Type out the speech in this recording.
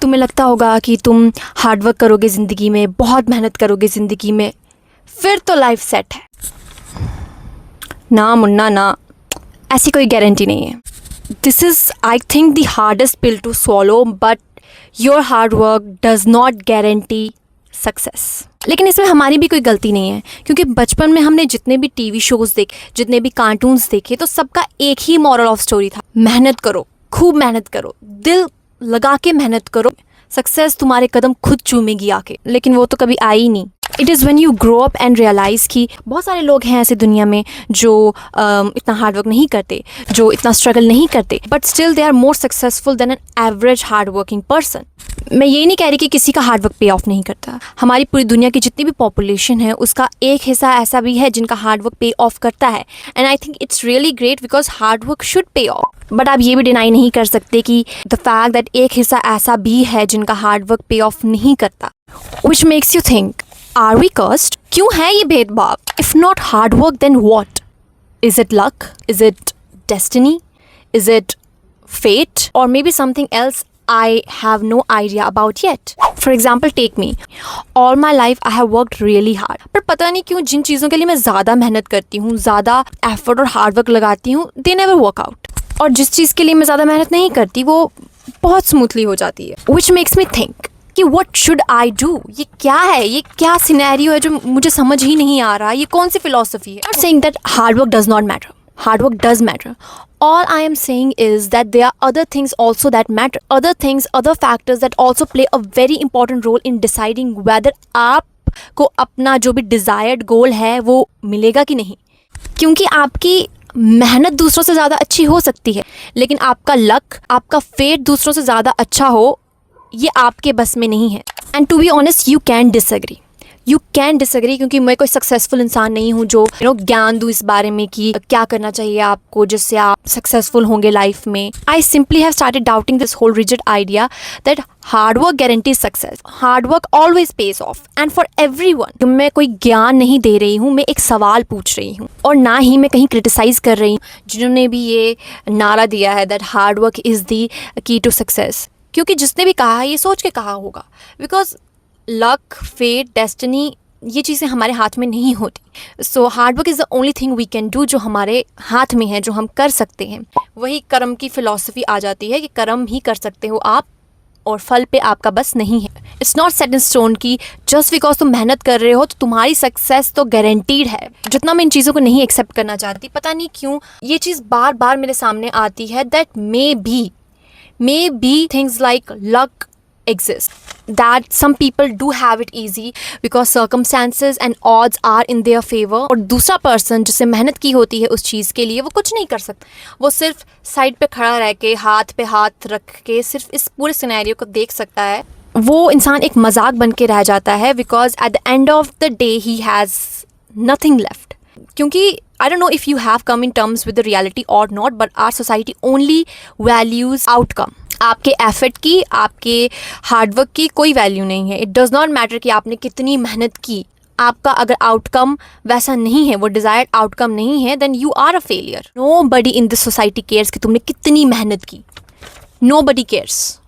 तुम्हें लगता होगा कि तुम हार्ड वर्क करोगे ज़िंदगी में, बहुत मेहनत करोगे ज़िंदगी में, फिर तो लाइफ सेट है। ना मुन्ना ना, ऐसी कोई गारंटी नहीं है। This is I think the hardest pill to swallow, but your hard work does not guarantee success. लेकिन इसमें हमारी भी कोई गलती नहीं है, क्योंकि बचपन में हमने जितने भी टीवी शोज़ देखे, जितने भी कार्टून्स देखे, तो सबका एक ही मॉरल ऑफ स्टोरी था, मेहनत करो, खूब मेहनत करो, दिल लगा के मेहनत करो, सक्सेस तुम्हारे कदम खुद चूमेगी आके। लेकिन वो तो कभी आई नहीं। It is when you grow up and realize कि बहुत सारे लोग हैं ऐसे दुनिया में जो इतना हार्ड वर्क नहीं करते, जो इतना स्ट्रगल नहीं करते, but still they are more successful than an average hard working person. मैं ये नहीं कह रही कि किसी का हार्ड वर्क पे ऑफ नहीं करता। हमारी पूरी दुनिया की जितनी भी पॉपुलेशन है उसका एक हिस्सा ऐसा भी है जिनका हार्ड वर्क पे ऑफ करता है, and I think it's really great because hard work should pay of. But आप ये भी डिनाई नहीं कर सकते कि द फैक्ट दैट एक हिस्सा ऐसा भी है जिनका हार्ड वर्क पे ऑफ नहीं करता, which makes you think, are we cursed? क्यों है ये भेदभाव? If not hard work then what? Is it luck? Is it destiny? Is it fate? Or maybe something else I have no idea about yet. For example, take me. All my life I have worked really hard. पर पता नहीं क्यों जिन चीज़ों के लिए मैं ज़्यादा मेहनत करती हूँ, ज़्यादा एफर्ट और हार्ड वर्क लगाती हूँ, they never work out. और जिस चीज़ के लिए मैं ज़्यादा मेहनत नहीं करती वो बहुत स्मूथली हो जाती है. Which makes me think कि what should I do? ये क्या है? ये क्या सिनेरियो है जो मुझे समझ ही नहीं आ रहा? ये कौन सी फिलॉसफी है? Not saying that hard work does not matter. Hard work does matter. All I am saying is that there are other things also that matter. Other things, other factors that also play a very important role in deciding whether आपको अपना जो भी desired goal है वो मिलेगा कि नहीं. क्योंकि आपकी मेहनत दूसरों से ज़्यादा अच्छी हो सकती है, लेकिन आपका लक, आपका फेट दूसरों से ज़्यादा अच्छा हो, ये आपके बस में नहीं है. And to be honest you can disagree. You can disagree क्योंकि मैं कोई सक्सेसफुल इंसान नहीं हूँ जो ज्ञान दूँ इस बारे में कि क्या करना चाहिए आपको जिससे आप सक्सेसफुल होंगे लाइफ में. I simply have started doubting this whole rigid idea that hard work guarantees success. Hard work always pays off and for everyone. मैं कोई ज्ञान नहीं दे रही हूँ, मैं एक सवाल पूछ रही हूँ और ना ही मैं कहीं क्रिटिसाइज कर रही हूँ जिन्होंने भी ये नारा दिया है that hard work is the key to success. क्योंकि जिसने भी कहा है ये सोच के कहा होगा, बिकॉज लक, फेट, डेस्टिनी ये चीज़ें हमारे हाथ में नहीं होती. So hard work is the only thing we can do, जो हमारे हाथ में है, जो हम कर सकते हैं. वही कर्म की फ़िलॉसफी आ जाती है कि कर्म ही कर सकते हो आप और फल पे आपका बस नहीं है. It's not set in stone कि जस्ट बिकॉज तुम मेहनत कर रहे हो तो तुम्हारी सक्सेस तो गारंटीड है. जितना मैं इन चीज़ों को नहीं एक्सेप्ट करना चाहती, पता नहीं क्यों ये चीज़ बार बार मेरे सामने आती है that may be things like luck exist, that some people do have it easy because circumstances and odds are in their favor. और दूसरा पर्सन जिसे मेहनत की होती है उस चीज़ के लिए वो कुछ नहीं कर सकता. वो सिर्फ साइड पे खड़ा रह के हाथ पे हाथ रख के सिर्फ इस पूरे सिनेरियो को देख सकता है. वो इंसान एक मजाक बन के रह जाता है because at the end of the day he has nothing left. क्योंकि I don't know if you have come in terms with the reality or not, but our society only values outcome. आपके effort की, आपके hard work की कोई value नहीं है. It does not matter कि आपने कितनी मेहनत की, आपका अगर आउटकम वैसा नहीं है, वो डिज़ायर्ड आउटकम नहीं है, then you are a failure. Nobody in this society cares कि तुमने कितनी मेहनत की. Nobody cares.